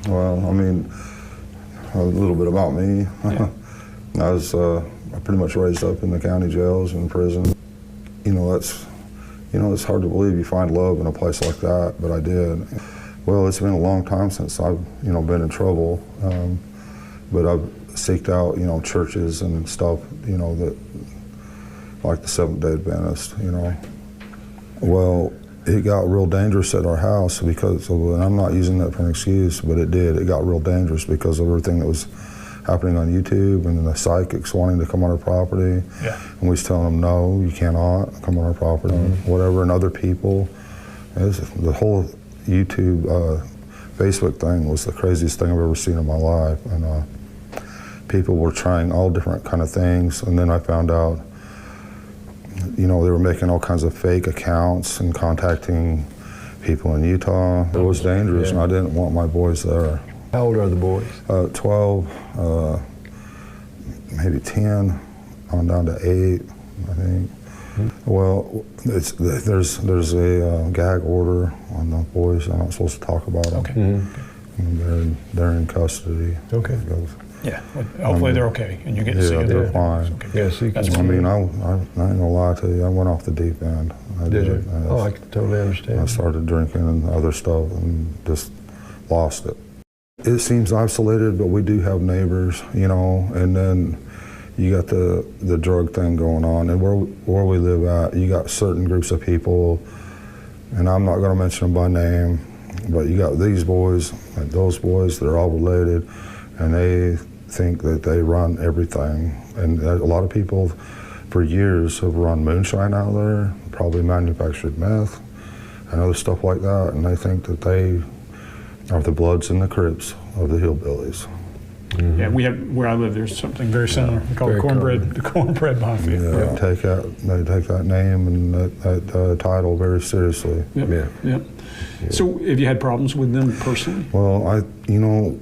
Well, I mean, a little bit about me. Yeah. I was pretty much raised up in the county jails and prison. It's hard to believe you find love in a place like that, but I did. Well, it's been a long time since I've, been in trouble, but I've seeked out, churches and stuff, that, like the Seventh-day Adventist, Well, it got real dangerous at our house because of, and I'm not using that for an excuse, but it did. It got real dangerous because of everything that was happening on YouTube and the psychics wanting to come on our property. Yeah. And we was telling them, no, you cannot come on our property, whatever, and other people. The whole YouTube, Facebook thing was the craziest thing I've ever seen in my life. And people were trying all different kind of things. And then I found out, they were making all kinds of fake accounts and contacting people in Utah. It was dangerous, and I didn't want my boys there. How old are the boys? 12, maybe 10, on down to 8, I think. Well, there's a gag order on the boys. I'm not supposed to talk about them. Okay. And they're in custody. Okay. Yeah. Well, hopefully they're okay, and you get to see them. They're fine. Okay. Yeah, so you That's can, I mean, I ain't gonna lie to you. I went off the deep end. I did you? I Oh, I can totally understand. I started drinking and other stuff and just lost it. It seems isolated, but we do have neighbors, and then you got the drug thing going on. And where we live at, you got certain groups of people, and I'm not gonna mention them by name, but you got these boys and those boys, they're all related, and they think that they run everything. And a lot of people for years have run moonshine out there, probably manufactured meth and other stuff like that, and they think that they are the Bloods and the Crips of the hillbillies. Yeah, we have, where I live, there's something very similar. We call it the cornbread mafia. Yeah, they take that name and that title very seriously. Yep. Yep. So have you had problems with them personally? Well,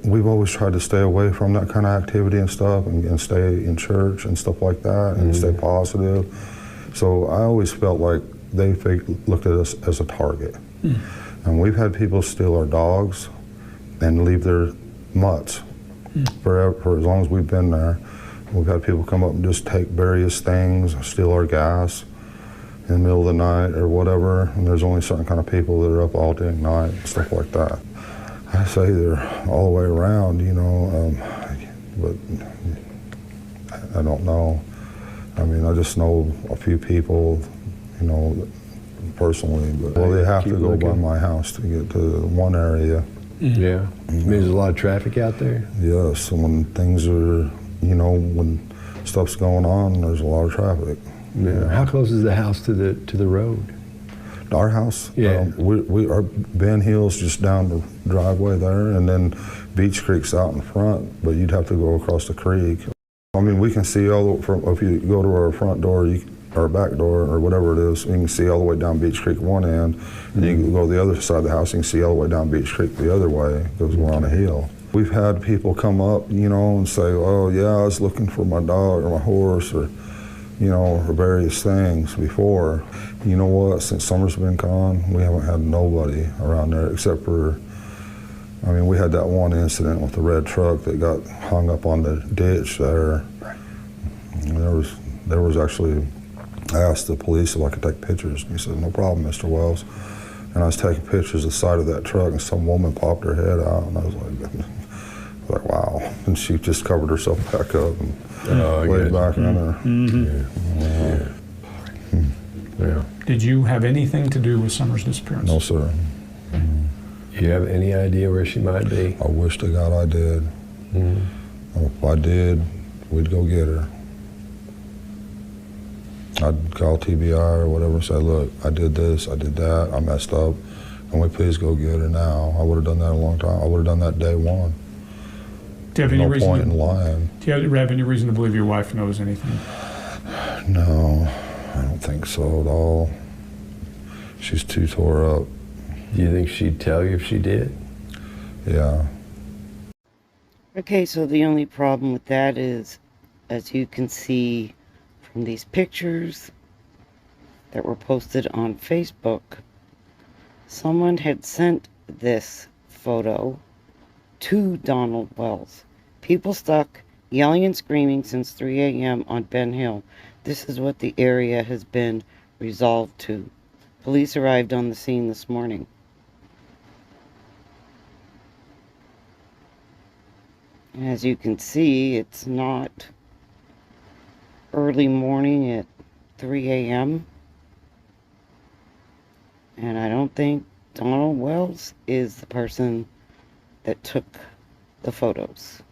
we've always tried to stay away from that kind of activity and stuff, and stay in church and stuff like that, and stay positive. So I always felt like they looked at us as a target. And we've had people steal our dogs and leave their mutts for as long as we've been there. We've had people come up and just take various things, steal our gas in the middle of the night or whatever, and there's only certain kind of people that are up all day and night, stuff like that. I say they're all the way around, but I don't know. I mean, I just know a few people, personally, but well, they have to go by my house to get to one area. Yeah. I mean, there's a lot of traffic out there? Yes, and when things are, when stuff's going on, there's a lot of traffic. Yeah. How close is the house to the road? Our house? Yeah. We are Ben Hill's just down the driveway there, and then Beach Creek's out in front, but you'd have to go across the creek. I mean, we can see all the, if you go to our front door, our back door, or whatever it is, you can see all the way down Beach Creek one end, and you can go to the other side of the house, you can see all the way down Beach Creek the other way, because we're on a hill. We've had people come up, and say, oh yeah, I was looking for my dog or my horse, or or various things before. You know what, since summer's been gone, we haven't had nobody around there except for, we had that one incident with the red truck that got hung up on the ditch there. And there was actually, I asked the police if I could take pictures, and he said, no problem, Mr. Wells. And I was taking pictures of the side of that truck, and some woman popped her head out, and I was like, wow. And she just covered herself back up and laid back in there. Yeah. Did you have anything to do with Summer's disappearance? No, sir. Do you have any idea where she might be? I wish to God I did. If I did, we'd go get her. I'd call TBI or whatever and say, look, I did this, I did that, I messed up. Can we please go get her now? I would have done that a long time. I would have done that day one. Do you have any reason? No point in lying. Do you have any reason to believe your wife knows anything? No, I don't think so at all. She's too tore up. Do you think she'd tell you if she did? Yeah. Okay, so the only problem with that is, as you can see from these pictures that were posted on Facebook, someone had sent this photo to Donald Wells. People stuck, yelling and screaming since 3 a.m. on Ben Hill. This is what the area has been resolved to. Police arrived on the scene this morning. And as you can see, it's not early morning at 3 a.m. And I don't think Donald Wells is the person that took the photos.